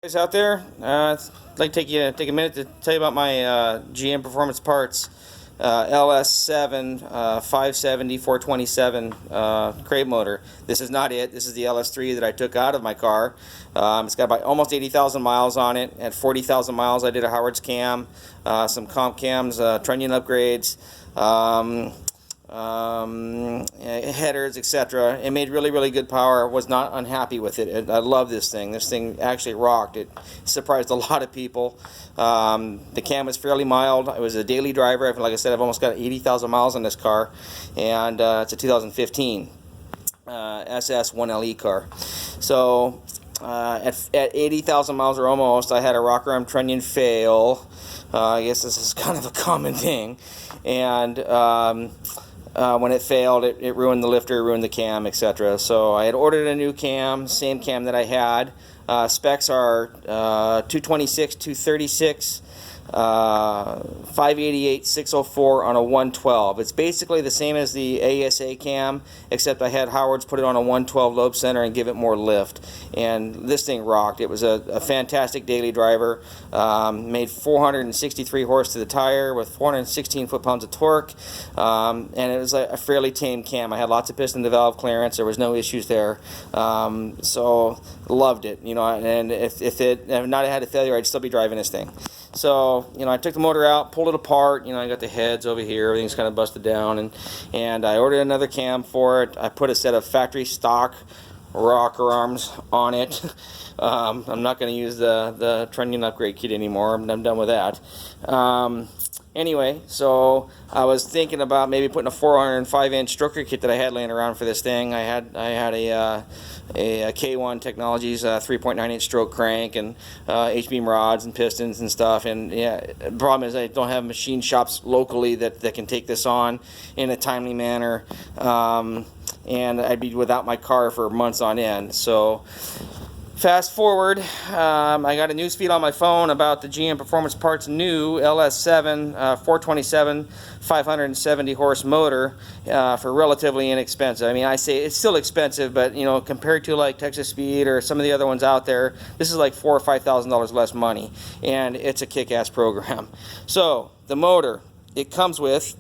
Guys out there, I'd like to take a minute to tell you about my GM Performance Parts LS7 570 427 crate motor. This is not it. This is the LS3 that I took out of my car. It's got about almost 80,000 miles on it. At 40,000 miles, I did a Howard's cam, some comp cams, trunnion upgrades. Headers, etc. It made really good power. Was not unhappy with it. I love this thing. This thing actually rocked. It surprised a lot of people. The cam was fairly mild. It was a daily driver. Like I said, I've almost got 80,000 miles on this car, and it's a 2015 SS 1LE car. So at 80,000 miles or almost, I had a rocker arm trunnion fail. I guess this is kind of a common thing, and when it failed, it ruined the lifter, ruined the cam, etc. So I had ordered a new cam, same cam that I had. Specs are 226, 236, 588, 604 on a 112. It's basically the same as the ASA cam, except I had Howard's put it on a 112 lobe center and give it more lift. And this thing rocked. It was a fantastic daily driver. Made 463 horse to the tire with 416 foot-pounds of torque. And it was a fairly tame cam. I had lots of piston to valve clearance. There was no issues there. So loved it. You know, and if it had not had a failure, I'd still be driving this thing. So, you know, I took the motor out, pulled it apart. You know, I got the heads over here, everything's kind of busted down, and I ordered another cam for it. I put a set of factory stock rocker arms on it. I'm not going to use the trunnion upgrade kit anymore. I'm done with that. Anyway, so I was thinking about maybe putting a 405-inch stroker kit that I had laying around for this thing. I had a K1 Technologies 3.9-inch stroke crank and H-beam rods and pistons and stuff. And yeah, the problem is I don't have machine shops locally that can take this on in a timely manner. And I'd be without my car for months on end. So fast forward, I got a news feed on my phone about the GM Performance Parts new LS7 427 570 horse motor for relatively inexpensive. I mean, I say it's still expensive, but you know, compared to like Texas Speed or some of the other ones out there, this is like $4,000 or $5,000 less money, and it's a kick-ass program. So the motor, it comes with,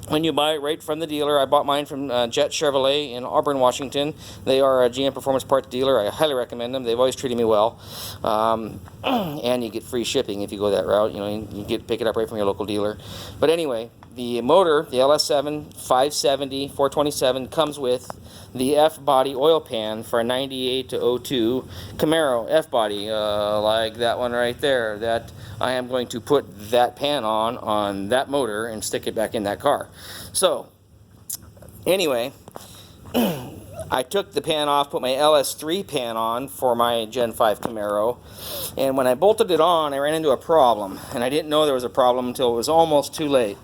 when you buy it right from the dealer, I bought mine from Jet Chevrolet in Auburn, Washington. They are a GM Performance Parts dealer. I highly recommend them. They've always treated me well. And you get free shipping if you go that route. You know, you pick it up right from your local dealer. But anyway, the motor, the LS7 570 427, comes with the F-body oil pan for a 98 to 02 Camaro F-body, like that one right there. That I am going to put that pan on that motor and stick it back in that car. So anyway, I took the pan off, put my LS3 pan on for my Gen 5 Camaro, and when I bolted it on, I ran into a problem, and I didn't know there was a problem until it was almost too late.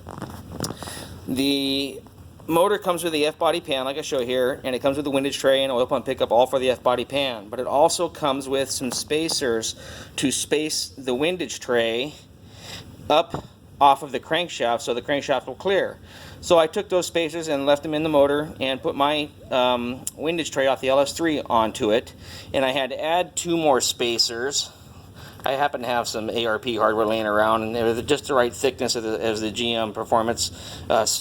The motor comes with the F-body pan, like I show here, and it comes with the windage tray and oil pump pickup, all for the F-body pan. But it also comes with some spacers to space the windage tray up off of the crankshaft so the crankshaft will clear. So I took those spacers and left them in the motor and put my windage tray off the LS3 onto it, and I had to add 2 more spacers. I happen to have some ARP hardware laying around, and they're just the right thickness as the GM Performance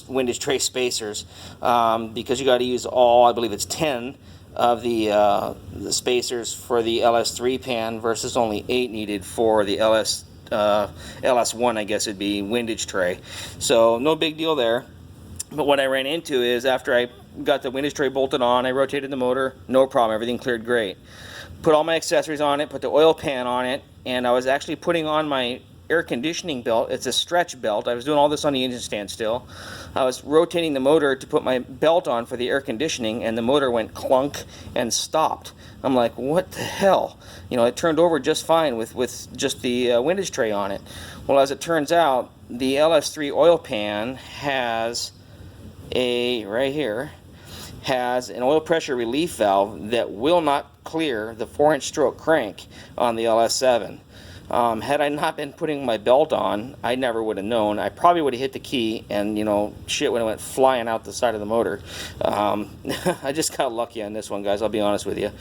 windage tray spacers, because you got to use all, I believe it's 10 of the spacers for the LS3 pan versus only 8 needed for the LS1, I guess it'd be, windage tray. So no big deal there. But what I ran into is after I got the windage tray bolted on, I rotated the motor, no problem, everything cleared great. Put all my accessories on it, put the oil pan on it, and I was actually putting on my air conditioning belt. It's a stretch belt. I was doing all this on the engine stand still. I was rotating the motor to put my belt on for the air conditioning, and the motor went clunk and stopped. I'm like, what the hell? You know, it turned over just fine with just the windage tray on it. Well, as it turns out, the LS3 oil pan has right here, has an oil pressure relief valve that will not clear the 4-inch stroke crank on the LS7. Had I not been putting my belt on, I never would have known. I probably would have hit the key and, you know, shit would have went flying out the side of the motor. I just got lucky on this one, guys, I'll be honest with you.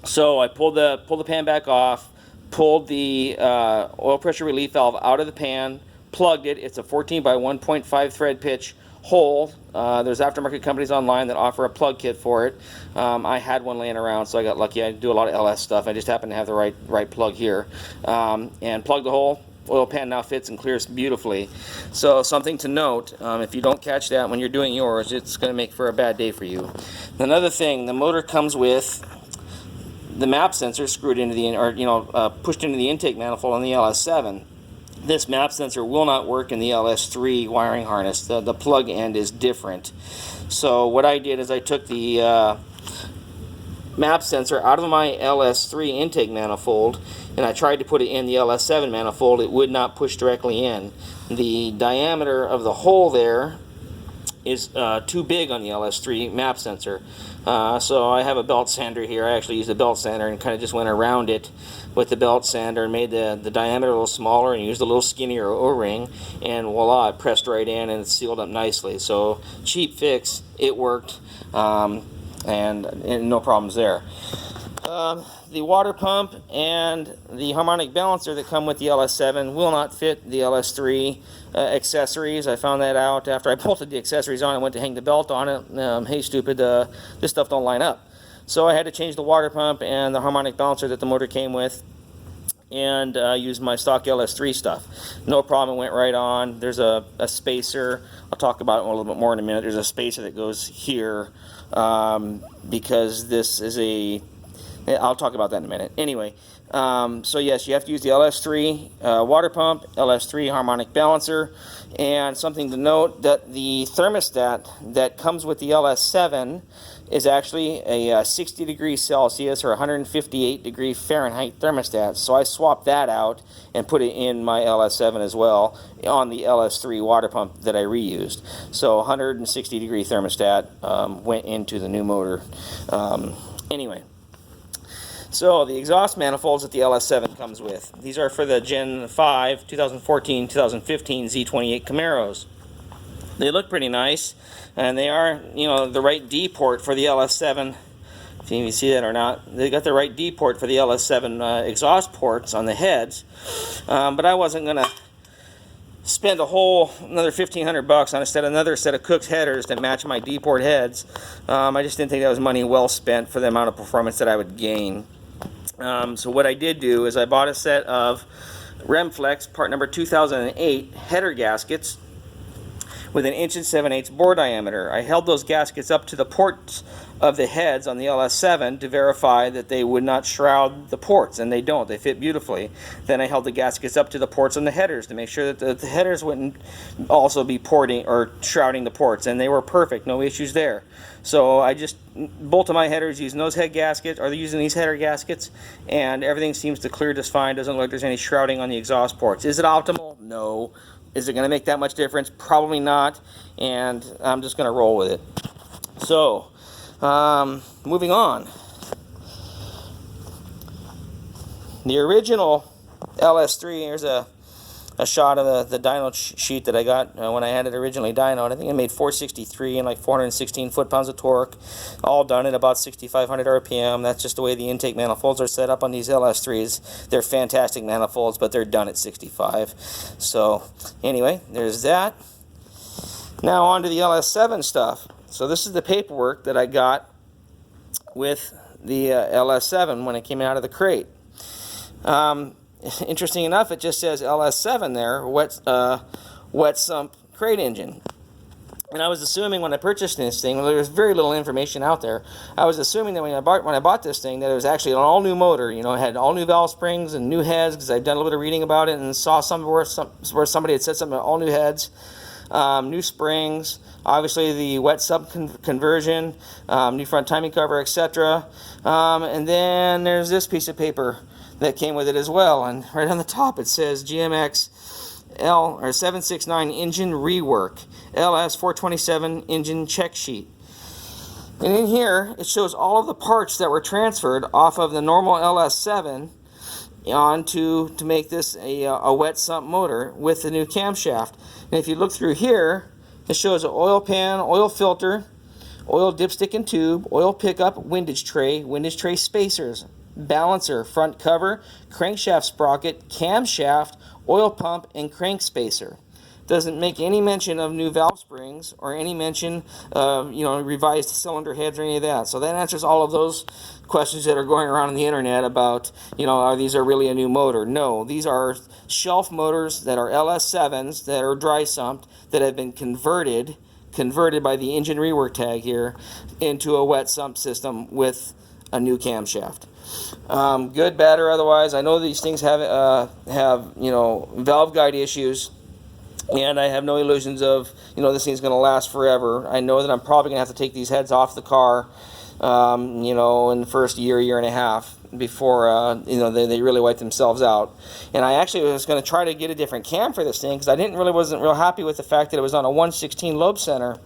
So I pulled the pan back off, pulled the oil pressure relief valve out of the pan, plugged it. It's a 14 by 1.5 thread pitch hole. There's aftermarket companies online that offer a plug kit for it. I had one laying around, so I got lucky. I do a lot of LS stuff. I just happen to have the right plug here. And plugged the hole. Oil pan now fits and clears beautifully. So something to note, if you don't catch that when you're doing yours, it's going to make for a bad day for you. Another thing, the motor comes with the map sensor screwed into the, or pushed into the intake manifold on the LS7. This map sensor will not work in the LS3 wiring harness. The plug end is different. So what I did is I took the map sensor out of my LS3 intake manifold, and I tried to put it in the LS7 manifold. It would not push directly in. The diameter of the hole there is too big on the LS3 map sensor. So I have a belt sander here. I actually used a belt sander and kind of just went around it with the belt sander and made the diameter a little smaller and used a little skinnier O-ring, and voila, it pressed right in and it sealed up nicely. So cheap fix, it worked, and no problems there. The water pump and the harmonic balancer that come with the LS7 will not fit the LS3 accessories. I found that out after I bolted the accessories on and went to hang the belt on it. Hey stupid, this stuff don't line up. So I had to change the water pump and the harmonic balancer that the motor came with, and use my stock LS3 stuff. No problem, it went right on. There's a spacer. I'll talk about it a little bit more in a minute. There's a spacer that goes here because this is a... I'll talk about that in a minute. Anyway, so yes, you have to use the LS3 water pump, LS3 harmonic balancer, and something to note that the thermostat that comes with the LS7 is actually a 60 degrees Celsius or 158 degree Fahrenheit thermostat. So I swapped that out and put it in my LS7 as well on the LS3 water pump that I reused. So 160 degree thermostat went into the new motor. Anyway. So the exhaust manifolds that the LS7 comes with. These are for the Gen 5 2014-2015 Z28 Camaros. They look pretty nice, and they are, the right D port for the LS7. If you can see that or not, they got the right D port for the LS7 exhaust ports on the heads. But I wasn't gonna spend another $1,500 on another set of Cook's headers that match my D port heads. I just didn't think that was money well spent for the amount of performance that I would gain. So what I did do is I bought a set of Remflex part number 2008 header gaskets with an 1 7/8" bore diameter. I held those gaskets up to the ports of the heads on the LS7 to verify that they would not shroud the ports, and they don't. They fit beautifully. Then I held the gaskets up to the ports on the headers to make sure that the headers wouldn't also be porting or shrouding the ports, and they were perfect. No issues there. So I just bolted my headers using those head gaskets, or using these header gaskets, and everything seems to clear just fine. Doesn't look like there's any shrouding on the exhaust ports. Is it optimal? No. Is it going to make that much difference? Probably not, and I'm just going to roll with it. So, moving on. The original LS3, here's a shot of the dyno sheet that I got when I had it originally dynoed. I think I made 463 and like 416 foot-pounds of torque, all done at about 6,500 RPM. That's just the way the intake manifolds are set up on these LS3s. They're fantastic manifolds, but they're done at 65. So anyway, there's that. Now on to the LS7 stuff. So this is the paperwork that I got with the LS7 when it came out of the crate. Interesting enough, it just says LS7 there, wet sump crate engine. And I was assuming when I purchased this thing, well, there was very little information out there. I was assuming that when I bought this thing, that it was actually an all-new motor. It had all new valve springs and new heads, because I'd done a little bit of reading about it and saw somewhere where somebody had said something about all new heads, new springs, obviously the wet sump conversion, new front timing cover, etc. And then there's this piece of paper that came with it as well, and right on the top it says GMX 769 engine rework, LS427 engine check sheet. And in here it shows all of the parts that were transferred off of the normal LS7 to make this a wet sump motor with the new camshaft. And if you look through here, it shows an oil pan, oil filter, oil dipstick and tube, oil pickup, windage tray spacers. balancer, front cover, crankshaft sprocket, camshaft, oil pump, and crank spacer. Doesn't make any mention of new valve springs or any mention of, you know, revised cylinder heads or any of that. So that answers all of those questions that are going around on the internet about, you know, are these really a new motor? No, these are shelf motors that are LS7s that are dry sumped that have been converted by the engine rework tag here into a wet sump system with a new camshaft. Good, bad, or otherwise. I know these things have you know, valve guide issues. And I have no illusions of, you know, this thing's going to last forever. I know that I'm probably going to have to take these heads off the car, you know, in the first year and a half before, you know, they really wipe themselves out. And I actually was going to try to get a different cam for this thing because I wasn't real happy with the fact that it was on a 116 lobe center.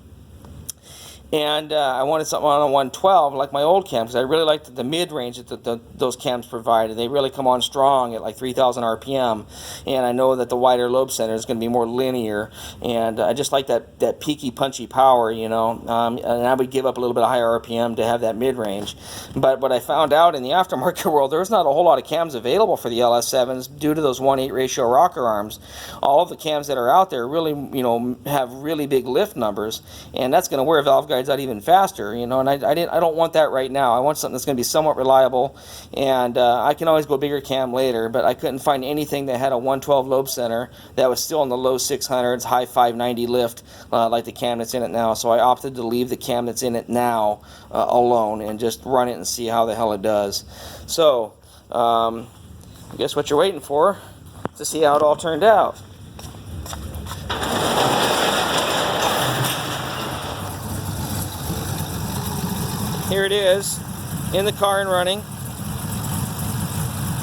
And I wanted something on a 112 like my old cams. I really liked the mid-range that those cams provided. They really come on strong at like 3,000 RPM. And I know that the wider lobe center is going to be more linear. And I just like that peaky, punchy power, you know. And I would give up a little bit of higher RPM to have that mid-range. But what I found out in the aftermarket world, there's not a whole lot of cams available for the LS7s due to those 1:8 ratio rocker arms. All of the cams that are out there really, you know, have really big lift numbers. And that's going to wear valve guides out even faster, you know, and I don't want that right now. I want something that's going to be somewhat reliable, and I can always go bigger cam later, but I couldn't find anything that had a 112 lobe center that was still in the low 600s, high 590 lift like the cam that's in it now, so I opted to leave the cam that's in it now alone and just run it and see how the hell it does. So, I guess what you're waiting for is to see how it all turned out. Here it is, in the car and running.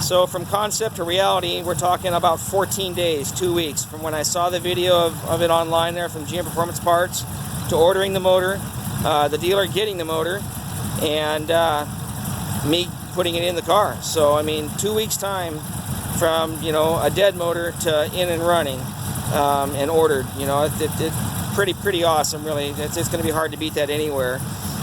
So from concept to reality, we're talking about 14 days, 2 weeks, from when I saw the video of it online there from GM Performance Parts, to ordering the motor, the dealer getting the motor, and me putting it in the car. So, I mean, 2 weeks time from, you know, a dead motor to in and running and ordered. You know, it's pretty awesome, really. It's going to be hard to beat that anywhere.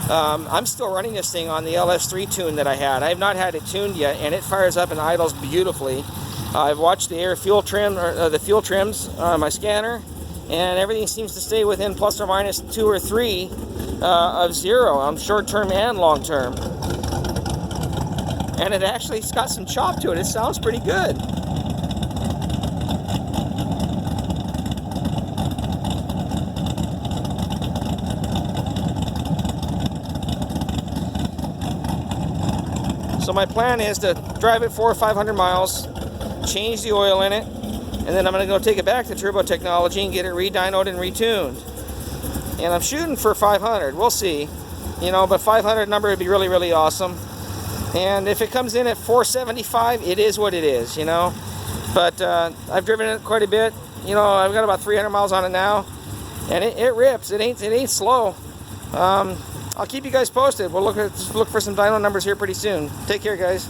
I'm still running this thing on the LS3 tune that I had. I have not had it tuned yet, and it fires up and idles beautifully. I've watched the air fuel trim, or the fuel trims on my scanner, and everything seems to stay within plus or minus 2 or 3 of 0 on short term and long term. And it actually's got some chop to it. It sounds pretty good. So my plan is to drive it 400 or 500 miles, change the oil in it, and then I'm going to go take it back to Turbo Technology and get it re-dyno'd and retuned. And I'm shooting for 500. We'll see. You know, but 500 number would be really, really awesome. And if it comes in at 475, it is what it is, you know. But I've driven it quite a bit. You know, I've got about 300 miles on it now, and it rips. It ain't slow. I'll keep you guys posted. We'll look for some dyno numbers here pretty soon. Take care, guys.